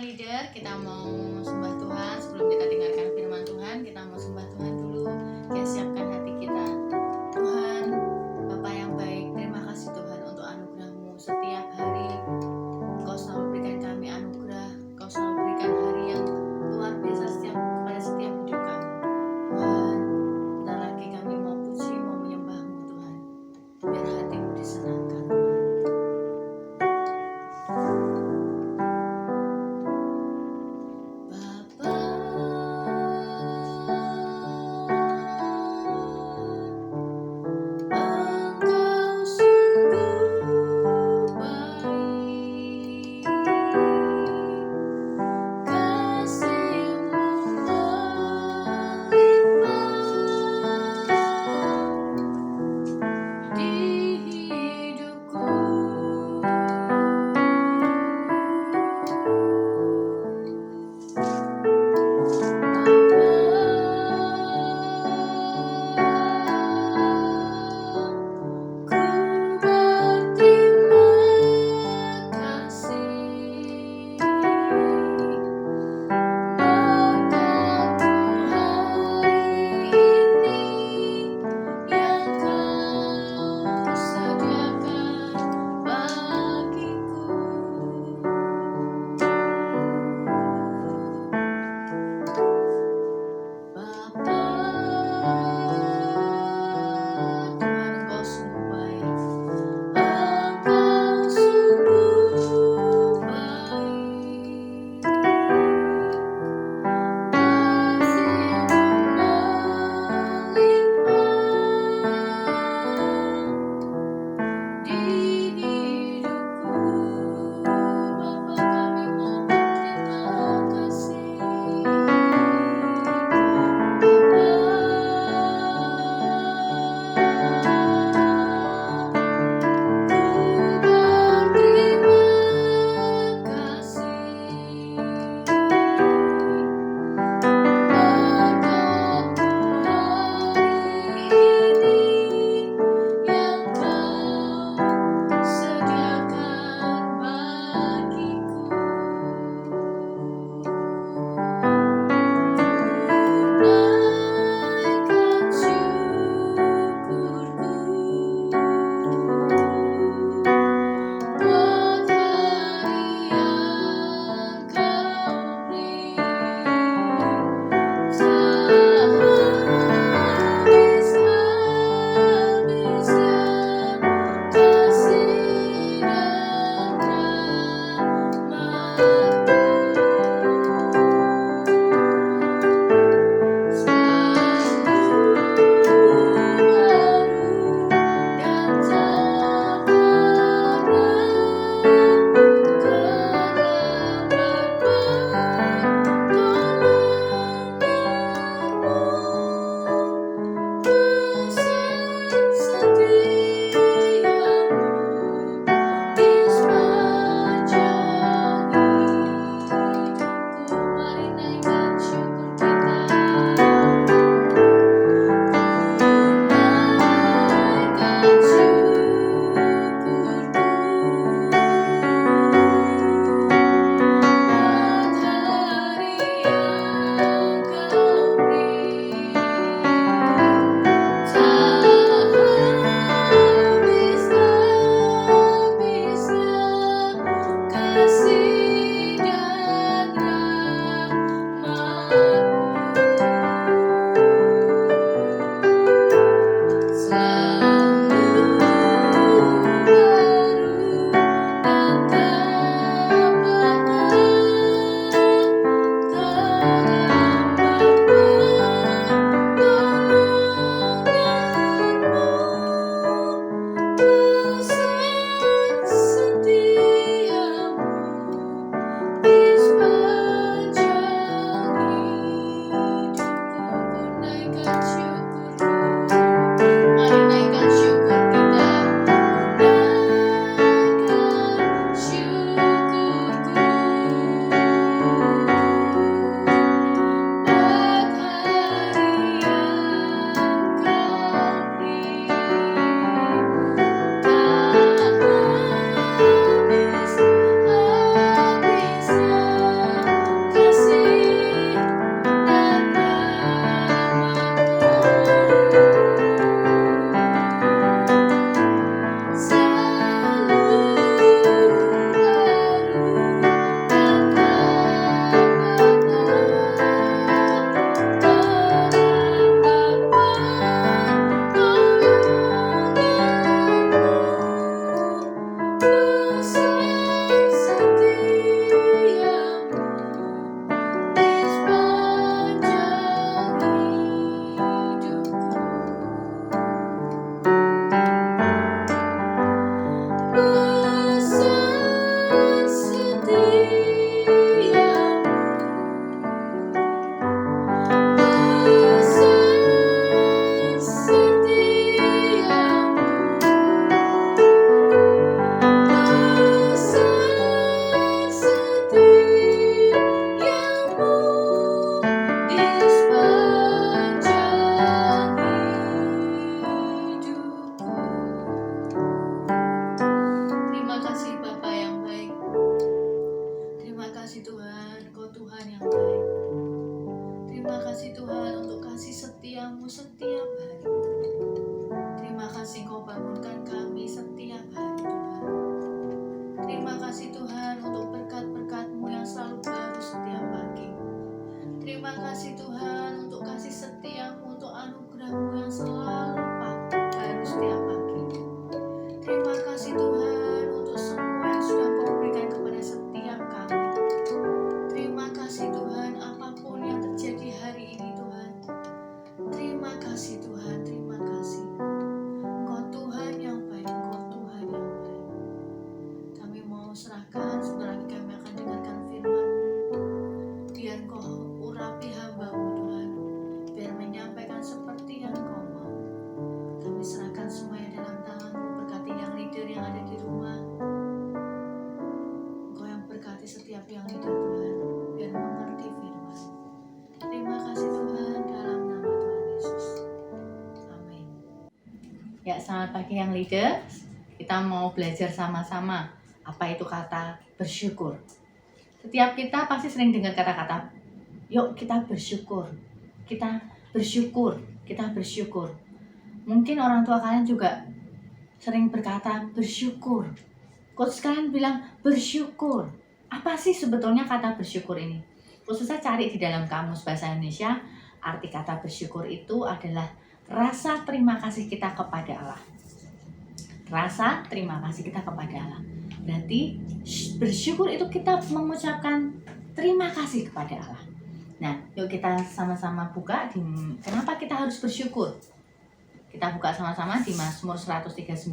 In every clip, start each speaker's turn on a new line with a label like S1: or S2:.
S1: leader, kita mau sembah Tuhan. Sebelum kita dengarkan firman Tuhan, kita mau sembah Tuhan dulu. Kita siapkan hati kita. Tuhan, Bapa yang baik, terima kasih Tuhan untuk anugerah-Mu. Setiap hari Engkau selalu berikan kami anugerah, Engkau selalu berikan hari yang luar biasa kepada setiap hidup kami. Tuhan, bentar lagi kami mau puji, mau menyembah-Mu Tuhan. Biar hati-Mu disenangkan Tuhan. Bapa kepadamu setiap hari. Terima kasih Engkau bangunkan kami setiap hari Tuhan. Terima kasih Tuhan untuk berkat-berkat-Mu yang selalu baru setiap pagi. Terima kasih Tuhan untuk kasih setia-Mu, untuk anugerah-Mu yang selalu baru setiap pagi. Terima kasih Tuhan untuk semua yang sudah Kau berikan kepada setiap kami. Terima kasih Tuhan apapun yang terjadi hari ini Tuhan. Terima kasih Tuhan, terima kasih. Engkau Tuhan yang baik, Engkau Tuhan yang baik. Kami mau serahkan, sebentar lagi kami akan dengarkan firman-Mu. Biar Engkau urapi hamba-Mu Tuhan, biar menyampaikan seperti yang Engkau mau. Kami serahkan semuanya dalam tangan-Mu. Berkati yang leader yang ada di rumah. Engkau yang berkati setiap yang leader Tuhan, biar mengerti firman. Terima kasih Tuhan, dalam nama Tuhan Yesus. Amin. Ya, selamat pagi yang leader. Kita mau belajar sama-sama apa itu kata bersyukur. Setiap kita pasti sering dengar kata-kata, yuk kita bersyukur, kita bersyukur, kita bersyukur. Mungkin orang tua kalian juga sering berkata bersyukur. Coach kalian bilang bersyukur. Apa sih sebetulnya kata bersyukur ini? Khususnya cari di dalam kamus bahasa Indonesia, arti kata bersyukur itu adalah rasa terima kasih kita kepada Allah. Rasa terima kasih kita kepada Allah. Berarti bersyukur itu kita mengucapkan terima kasih kepada Allah. Nah, yuk kita sama-sama buka di kenapa kita harus bersyukur. Kita buka sama-sama di Mazmur 139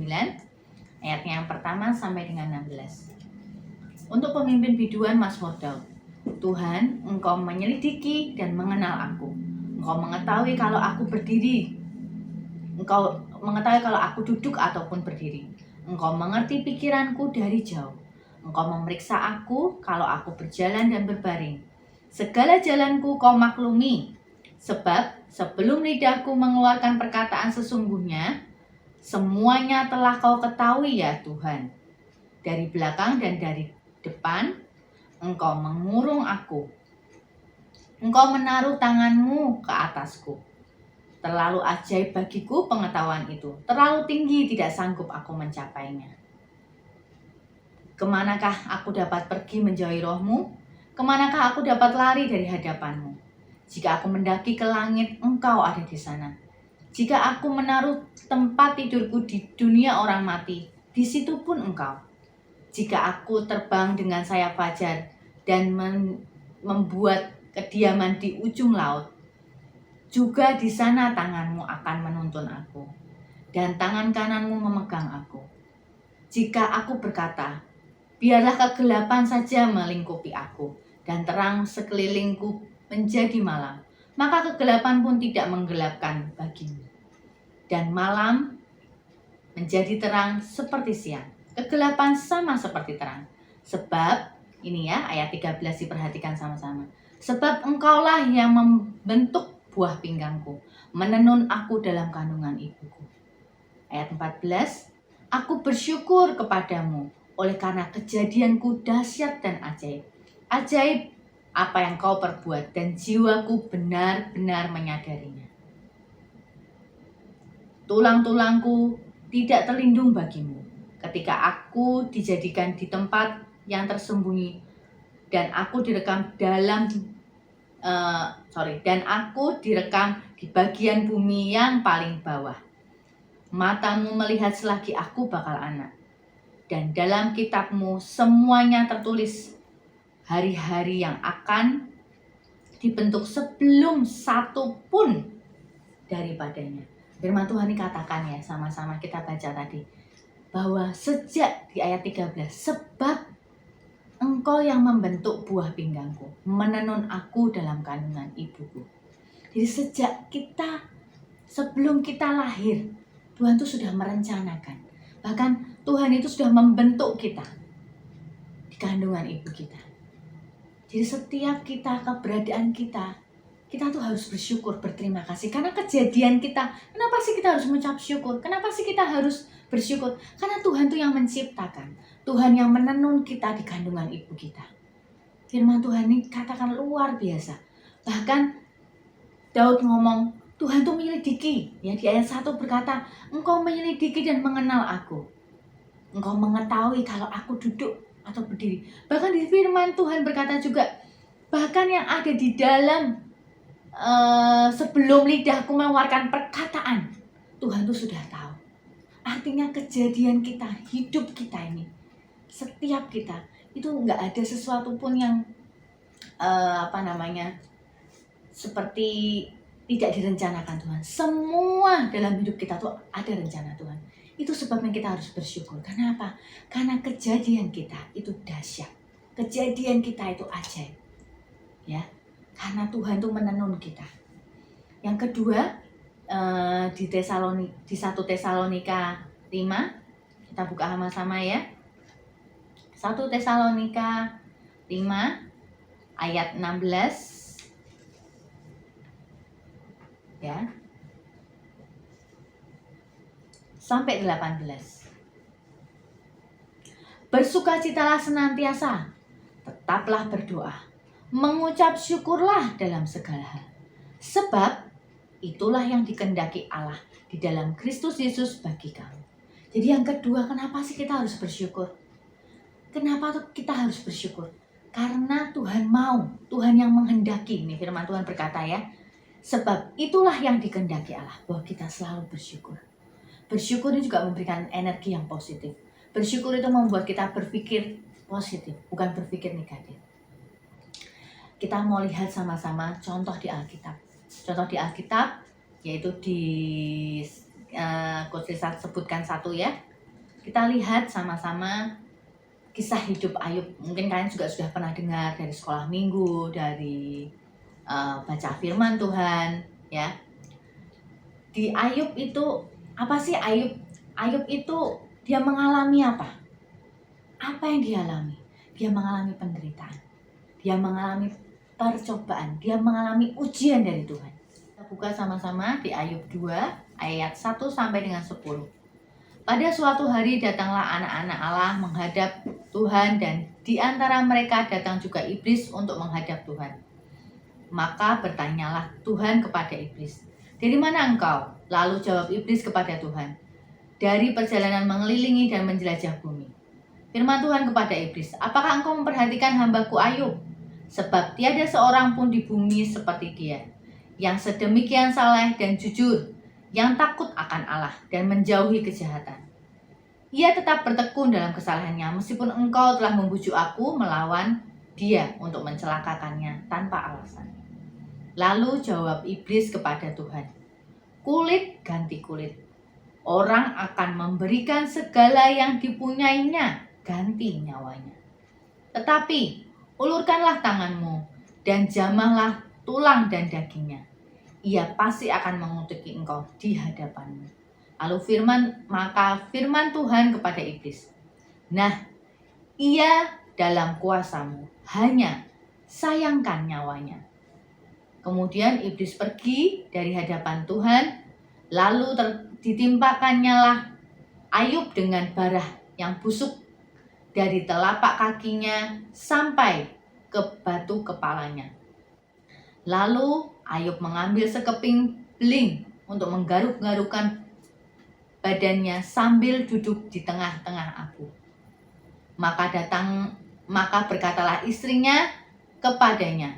S1: ayatnya yang pertama sampai dengan 16. Untuk pemimpin biduan Mazmur Daud. Tuhan, Engkau menyelidiki dan mengenal aku. Engkau mengetahui kalau aku berdiri. Engkau mengetahui kalau aku duduk ataupun berdiri. Engkau mengerti pikiranku dari jauh. Engkau memeriksa aku kalau aku berjalan dan berbaring. Segala jalanku Kau maklumi. Sebab sebelum lidahku mengeluarkan perkataan sesungguhnya, semuanya telah Kau ketahui ya Tuhan. Dari belakang dan dari depan, Engkau mengurung aku. Engkau menaruh tangan-Mu ke atasku. Terlalu ajaib bagiku pengetahuan itu. Terlalu tinggi tidak sanggup aku mencapainya. Kemanakah aku dapat pergi menjauhi Roh-Mu? Kemanakah aku dapat lari dari hadapan-Mu? Jika aku mendaki ke langit, Engkau ada di sana. Jika aku menaruh tempat tidurku di dunia orang mati, di situ pun Engkau. Jika aku terbang dengan sayap fajar dan membuat kediaman di ujung laut, juga di sana tangan-Mu akan menuntun aku, dan tangan kanan-Mu memegang aku. Jika aku berkata, biarlah kegelapan saja melingkupi aku, dan terang sekelilingku menjadi malam, maka kegelapan pun tidak menggelapkan bagimu. Dan malam menjadi terang seperti siang. Kegelapan sama seperti terang. Sebab, ini ya ayat 13 diperhatikan sama-sama. Sebab Engkaulah yang membentuk buah pinggangku, menenun aku dalam kandungan ibuku. Ayat 14, aku bersyukur kepadamu oleh karena kejadianku dahsyat dan ajaib. Ajaib apa yang Kau perbuat dan jiwaku benar-benar menyadarinya. Tulang-tulangku tidak terlindung bagimu ketika aku dijadikan di tempat yang tersembunyi dan aku direkam di bagian bumi yang paling bawah. Matamu melihat selagi aku bakal anak, dan dalam kitab-Mu semuanya tertulis hari-hari yang akan dibentuk sebelum satu pun daripadanya. Firman Tuhan ini katakan ya, sama-sama kita baca tadi, bahwa sejak di ayat 13, sebab Engkau yang membentuk buah pinggangku, menenun aku dalam kandungan ibuku. Jadi sejak kita, sebelum kita lahir, Tuhan itu sudah merencanakan. Bahkan Tuhan itu sudah membentuk kita di kandungan ibu kita. Jadi setiap kita, keberadaan kita tuh harus bersyukur, berterima kasih. Karena kejadian kita, kenapa sih kita harus mengucap syukur? Kenapa sih kita harus bersyukur? Karena Tuhan tuh yang menciptakan. Tuhan yang menenun kita di kandungan ibu kita. Firman Tuhan ini katakan luar biasa. Bahkan Daud ngomong, Tuhan tuh menyelidiki. Ya, di ayat 1 berkata, engkau menyelidiki dan mengenal aku. Engkau mengetahui kalau aku duduk atau berdiri. Bahkan di firman Tuhan berkata juga, bahkan yang ada di dalam sebelum lidahku mengeluarkan perkataan, Tuhan tuh sudah tahu. Artinya kejadian kita, hidup kita ini, setiap kita itu nggak ada sesuatu pun yang seperti tidak direncanakan Tuhan. Semua dalam hidup kita tuh ada rencana Tuhan. Itu sebabnya kita harus bersyukur. Karena apa? Karena kejadian kita itu dahsyat. Kejadian kita itu ajaib. Ya, karena Tuhan tuh menenun kita. Yang kedua, di 1 Tesalonika 5, kita buka sama-sama ya. 1 Tesalonika 5 ayat 16 ya sampai 18. Bersukacitalah senantiasa, tetaplah berdoa, mengucap syukurlah dalam segala hal, sebab itulah yang dikehendaki Allah di dalam Kristus Yesus bagi kamu. Jadi yang kedua, kenapa sih kita harus bersyukur? Kenapa kita harus bersyukur? Karena Tuhan mau, Tuhan yang menghendaki. Ini firman Tuhan berkata ya, sebab itulah yang dikehendaki Allah, bahwa kita selalu bersyukur. Bersyukur ini juga memberikan energi yang positif. Bersyukur itu membuat kita berpikir positif, bukan berpikir negatif. Kita mau lihat sama-sama contoh di Alkitab. Contoh di Alkitab, yaitu di Coach Lisa sebutkan satu ya. Kita lihat sama-sama kisah hidup Ayub. Mungkin kalian juga sudah pernah dengar dari sekolah minggu, dari baca firman Tuhan ya. Di Ayub itu apa sih Ayub? Ayub itu dia mengalami apa? Apa yang dia alami? Dia mengalami penderitaan. Dia mengalami percobaan. Dia mengalami ujian dari Tuhan. Kita buka sama-sama di Ayub 2 ayat 1 sampai dengan 10. Pada suatu hari datanglah anak-anak Allah menghadap Tuhan, dan di antara mereka datang juga iblis untuk menghadap Tuhan. Maka bertanyalah Tuhan kepada iblis, "Dari mana engkau?" Lalu jawab iblis kepada Tuhan, "Dari perjalanan mengelilingi dan menjelajah bumi." Firman Tuhan kepada iblis, "Apakah engkau memperhatikan hambaku Ayub? Sebab tiada seorang pun di bumi seperti dia, yang sedemikian saleh dan jujur, yang takut akan Allah dan menjauhi kejahatan. Ia tetap bertekun dalam kesalahannya, meskipun engkau telah membujuk aku melawan dia untuk mencelakakannya tanpa alasan." Lalu jawab iblis kepada Tuhan, "Kulit ganti kulit. Orang akan memberikan segala yang dipunyainya ganti nyawanya. Tetapi ulurkanlah tanganmu dan jamahlah tulang dan dagingnya. Ia pasti akan mengutuki engkau di hadapanmu." Lalu maka firman Tuhan kepada iblis, "Nah, ia dalam kuasamu, hanya sayangkan nyawanya." Kemudian iblis pergi dari hadapan Tuhan, lalu ditimpakannya lah Ayub dengan bara yang busuk dari telapak kakinya sampai ke batu kepalanya. Lalu Ayub mengambil sekeping beling untuk menggaruk-garukkan badannya sambil duduk di tengah-tengah abu. Maka berkatalah istrinya kepadanya,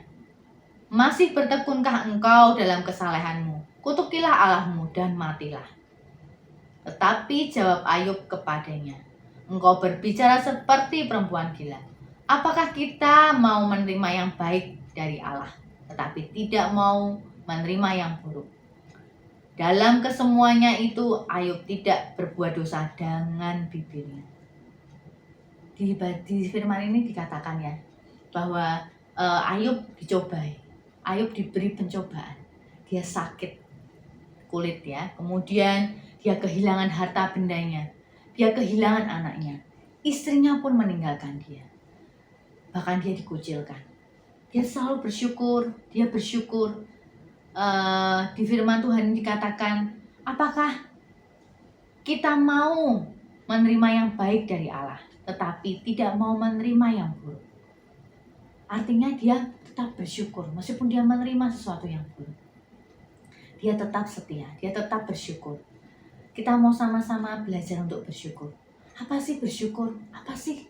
S1: "Masih bertekunkah engkau dalam kesalehanmu? Kutukilah Allahmu dan matilah." Tetapi jawab Ayub kepadanya, "Engkau berbicara seperti perempuan gila. Apakah kita mau menerima yang baik dari Allah, tetapi tidak mau menerima yang buruk? Dalam kesemuanya itu Ayub tidak berbuat dosa dengan bibirnya." Di firman ini dikatakan ya, bahwa Ayub dicobai. Ayub diberi pencobaan. Dia sakit kulit ya. Kemudian dia kehilangan harta bendanya. Dia kehilangan anaknya. Istrinya pun meninggalkan dia. Bahkan dia dikucilkan. Dia selalu bersyukur. Dia bersyukur. Di firman Tuhan dikatakan, apakah kita mau menerima yang baik dari Allah, tetapi tidak mau menerima yang buruk? Artinya dia tetap bersyukur meskipun dia menerima sesuatu yang buruk. dia tetap setia, dia tetap bersyukur. Kita mau sama-sama belajar untuk bersyukur. Apa sih bersyukur? Apa sih?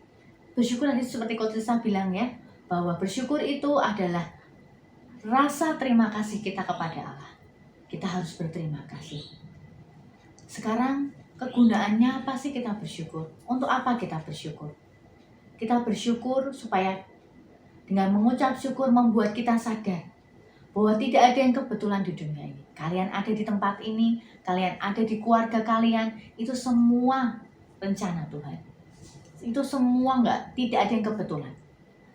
S1: Bersyukur nanti seperti Coach Lisa bilang ya, bahwa bersyukur itu adalah rasa terima kasih kita kepada Allah. Kita harus berterima kasih. Sekarang kegunaannya apa sih kita bersyukur? Untuk apa kita bersyukur? Kita bersyukur supaya dengan mengucap syukur membuat kita sadar bahwa tidak ada yang kebetulan di dunia ini. Kalian ada di tempat ini, kalian ada di keluarga kalian, itu semua rencana Tuhan. Itu semua tidak ada yang kebetulan.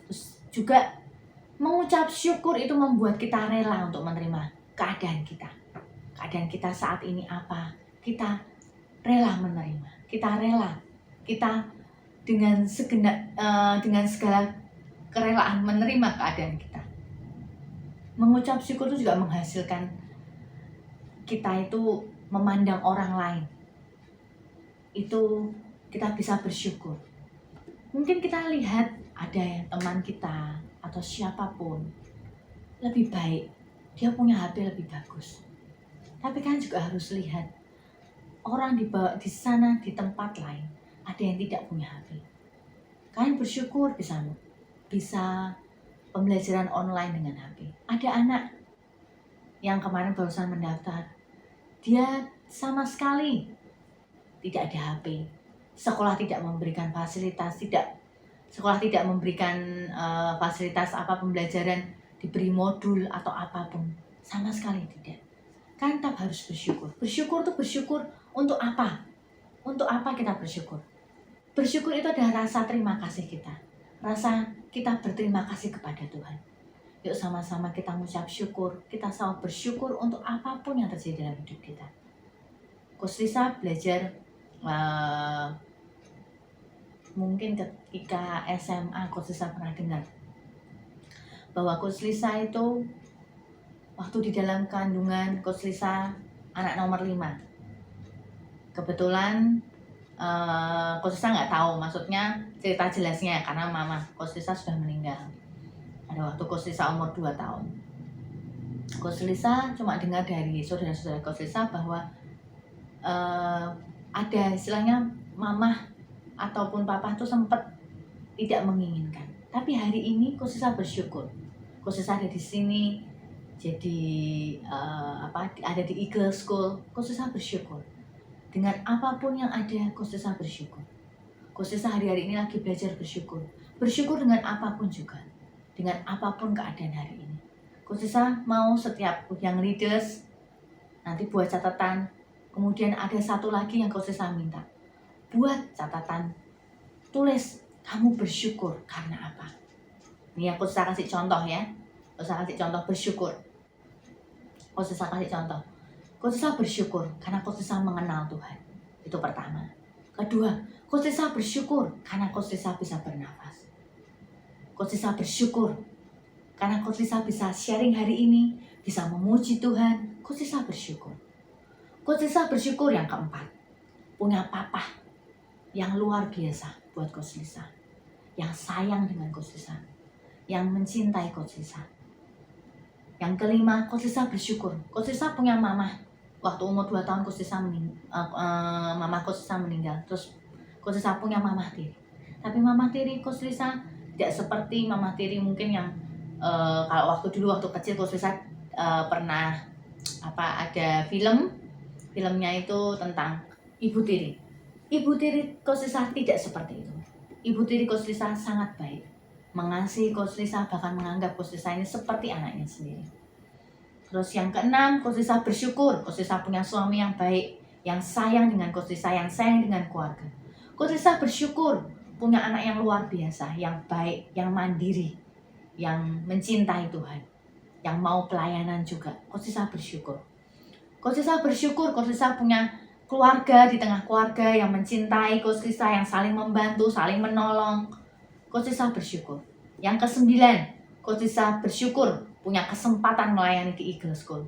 S1: Terus juga mengucap syukur itu membuat kita rela untuk menerima keadaan kita. Keadaan kita saat ini apa? Kita rela menerima. Kita rela. Kita dengan segala kerelaan menerima keadaan kita. Mengucap syukur itu juga menghasilkan kita itu memandang orang lain. Itu kita bisa bersyukur. Mungkin kita lihat ada teman kita atau siapapun lebih baik, dia punya HP lebih bagus. Tapi kan juga harus lihat orang di sana di tempat lain ada yang tidak punya HP. Kalian bersyukur bisa pembelajaran online dengan HP. Ada anak yang kemarin barusan mendaftar, dia sama sekali tidak ada HP. Sekolah tidak memberikan fasilitas, sekolah tidak memberikan fasilitas apa pembelajaran, diberi modul atau apapun, sama sekali tidak. Kan tetap harus bersyukur. Bersyukur itu bersyukur untuk apa? Untuk apa kita bersyukur? Bersyukur itu adalah rasa terima kasih kita. Rasa kita berterima kasih kepada Tuhan. Yuk sama-sama kita mengucap syukur. Kita sama bersyukur untuk apapun yang terjadi dalam hidup kita. Coach Lisa belajar mungkin ketika SMA Coach Lisa pernah dengar bahwa Coach Lisa itu waktu di dalam kandungan Coach Lisa anak nomor 5. Kebetulan Coach Lisa nggak tahu maksudnya cerita jelasnya karena mama Coach Lisa sudah meninggal. Ada waktu Coach Lisa umur 2 tahun. Coach Lisa cuma dengar dari saudara-saudara Coach Lisa bahwa ada istilahnya mama ataupun papa itu sempat tidak menginginkan. Tapi hari ini Coach Lisa bersyukur. Coach Lisa ada di sini jadi ada di Eagle School. Coach Lisa bersyukur. Dengan apapun yang ada, Coach Lisa bersyukur. Coach Lisa hari-hari ini lagi belajar bersyukur. Bersyukur dengan apapun juga. Dengan apapun keadaan hari ini. Coach Lisa mau setiap yang leaders nanti buat catatan. Kemudian ada satu lagi yang Coach Lisa minta. Buat catatan. Tulis, kamu bersyukur karena apa? Ini aku Lisa kasih contoh ya. Coach Lisa kasih contoh bersyukur. Coach Lisa kasih contoh. Coach Lisa bersyukur karena Coach Lisa mengenal Tuhan. Itu pertama. Kedua, Coach Lisa bersyukur karena Coach Lisa bisa bernafas. Coach Lisa bersyukur karena Coach Lisa bisa sharing hari ini, bisa memuji Tuhan. Coach Lisa bersyukur. Coach Lisa bersyukur yang keempat, punya papa yang luar biasa buat Coach Lisa, yang sayang dengan Coach Lisa, yang mencintai Coach Lisa. Yang kelima, Coach Lisa bersyukur. Coach Lisa punya mama. Waktu umur 2 tahun Coach Lisa mama Coach Lisa meninggal. Terus Coach Lisa punya mama tiri. Tapi mama tiri Coach Lisa tidak seperti mama tiri mungkin yang kalau waktu kecil Coach Lisa pernah ada filmnya itu tentang ibu tiri. Ibu tiri Coach Lisa tidak seperti itu. Ibu tiri Coach Lisa sangat baik, mengasihi Coach Lisa, bahkan menganggap Coach Lisa ini seperti anaknya sendiri. Terus yang keenam, Coach Lisa bersyukur. Coach Lisa punya suami yang baik, yang sayang dengan Coach Lisa, yang sayang dengan keluarga. Coach Lisa bersyukur punya anak yang luar biasa, yang baik, yang mandiri, yang mencintai Tuhan, yang mau pelayanan juga. Coach Lisa bersyukur. Coach Lisa bersyukur Coach Lisa punya keluarga, di tengah keluarga yang mencintai Coach Lisa, yang saling membantu, saling menolong. Coach Lisa bersyukur. Yang kesembilan, Coach Lisa bersyukur punya kesempatan melayani di Eagle School.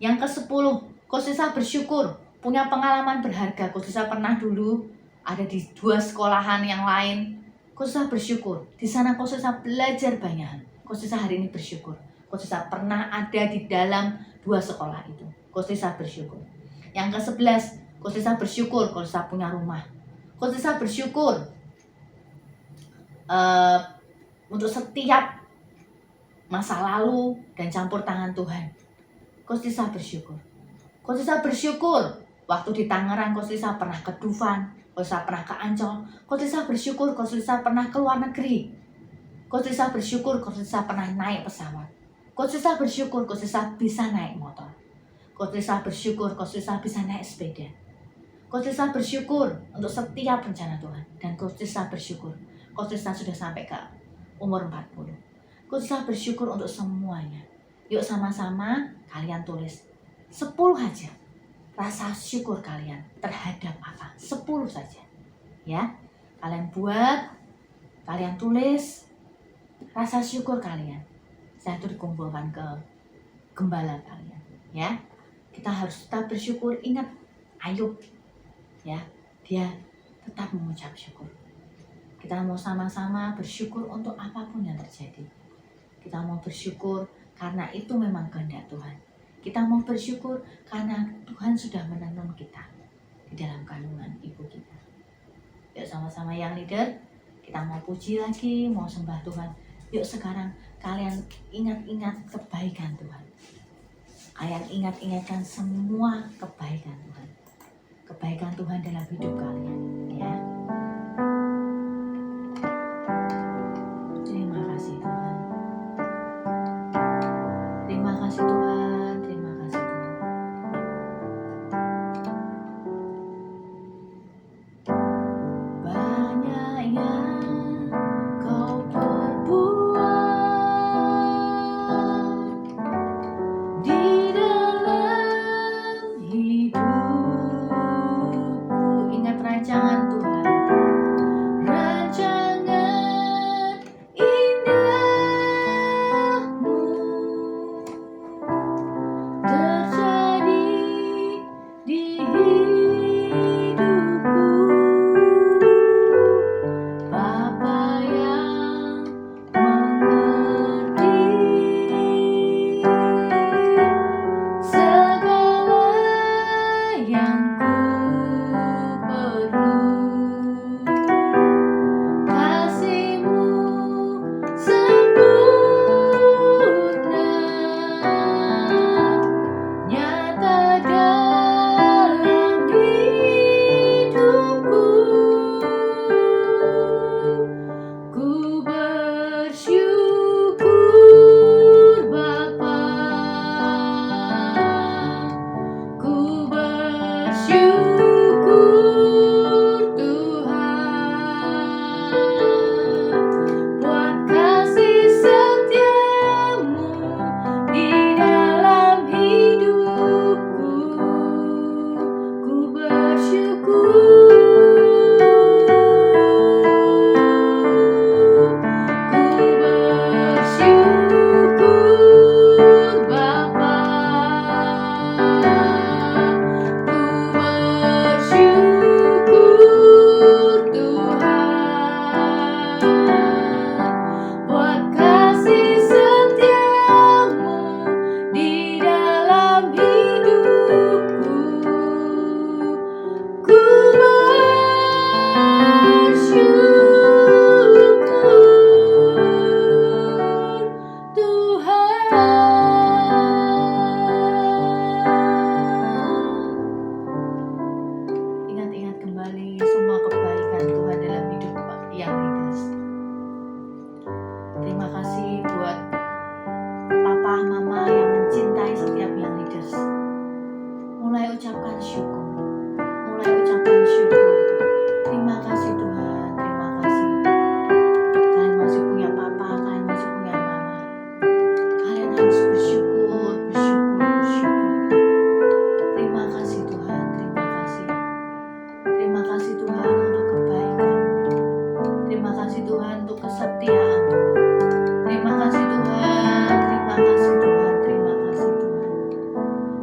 S1: Yang ke-10, Coach Lisa bersyukur punya pengalaman berharga. Coach Lisa pernah dulu ada di 2 sekolahan yang lain. Coach Lisa bersyukur. Di sana Coach Lisa belajar banyak. Coach Lisa hari ini bersyukur. Coach Lisa pernah ada di dalam 2 sekolah itu. Coach Lisa bersyukur. Yang ke-11, Coach Lisa bersyukur Coach Lisa punya rumah. Coach Lisa bersyukur untuk setiap masa lalu dan campur tangan Tuhan. Coach Lisa bersyukur. Coach Lisa bersyukur waktu di Tangerang Coach Lisa pernah ke Dufan, Coach Lisa pernah ke Ancol. Coach Lisa bersyukur Coach Lisa pernah ke luar negeri. Coach Lisa bersyukur Coach Lisa pernah naik pesawat. Coach Lisa bersyukur Coach Lisa bisa naik motor. Coach Lisa bersyukur Coach Lisa bisa naik sepeda. Coach Lisa bersyukur untuk setiap rencana Tuhan. Dan Coach Lisa bersyukur Coach Lisa sudah sampai ke umur 40. Coach Lisa bersyukur untuk semuanya. Yuk sama-sama kalian tulis 10 aja rasa syukur kalian terhadap apa? 10 saja. Ya. Kalian buat, kalian tulis rasa syukur kalian. Saya itu dikumpulkan ke gembala kalian, ya. Kita harus tetap bersyukur. Ingat Ayub, ya, dia tetap mengucap syukur. Kita mau sama-sama bersyukur untuk apapun yang terjadi. Kita mau bersyukur karena itu memang kehendak Tuhan. Kita mau bersyukur karena Tuhan sudah menanam kita di dalam kandungan ibu kita. Yuk sama-sama yang leader, kita mau puji lagi, mau sembah Tuhan. Yuk sekarang kalian ingat-ingat kebaikan Tuhan. Kalian ingat-ingatkan semua kebaikan Tuhan. Kebaikan Tuhan dalam hidup kalian, ya. Terima kasih Tuhan. Terima kasih Tuhan. Terima kasih Tuhan. Banyak yang kau perbuat di dalam hidupku. Ingat rancangan Tuhan. Rancangan indahmu terjadi di hidupku. Bapa yang mengerti segala yang ku perlu. Kasih-Mu sempurna nyata dalam hidupku. Ku bersyukur Bapa. Ku bersyukur Tuhan buat kasih setia-Mu di dalam hidupku. Ku bersyukur. Ku bersyukur Bapa. Ku bersyukur Tuhan buat kasih setia-Mu di dalam hidupku. Ku bersyukur Tuhan. Ingat-ingat kembali semua kebaikan Tuhan dalam hidup yang leaders. Terima kasih buat papa, mama yang mencintai setiap yang leaders. Mulai ucapkan syukur. Mulai ucapkan syukur. Terima kasih Tuhan. Terima kasih. Kalian masih punya papa, kalian masih punya mama. Kalian harus bersyukur, bersyukur, bersyukur. Terima kasih Tuhan. Terima kasih. Terima kasih Tuhan untuk kebaikan. Terima kasih Tuhan untuk kesetiaan. Terima kasih Tuhan. Terima kasih Tuhan. Terima kasih Tuhan.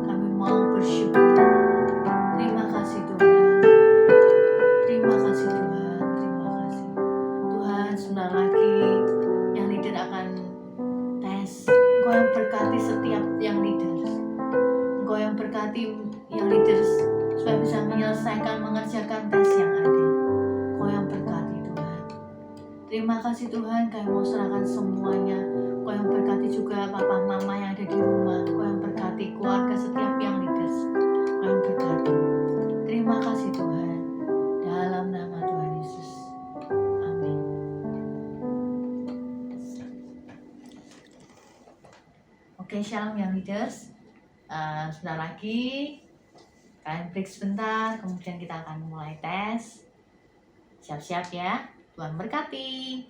S1: Kami mau bersyukur. menyelesaikan, mengerjakan tes yang ada. Kau yang berkati Tuhan. Terima kasih Tuhan, kami mau serahkan semuanya. Kau yang berkati juga papa mama yang ada di rumah. Kau yang berkati keluarga setiap yang leaders. Kau yang berkati. Terima kasih Tuhan. Dalam nama Tuhan Yesus. Amin. Oke, shalom yang leaders. Sebentar lagi kalian break sebentar, kemudian kita akan mulai tes. Siap-siap ya. Tuhan berkati.